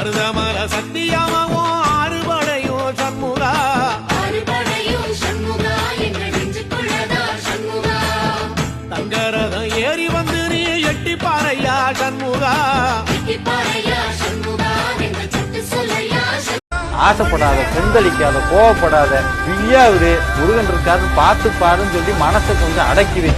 மருதமர சத்தியமாவும் ஆறுபடையும் சண்முகா தங்கரதம் ஏறி வந்து நீ எட்டி பாறையா சண்முகா ஆசைப்படாத, கொந்தளிக்காத, கோவப்படாத, விழியாவது முருகன் இருக்காது பார்த்து பாருன்னு சொல்லி மனசை கொஞ்சம் அடக்கி வை.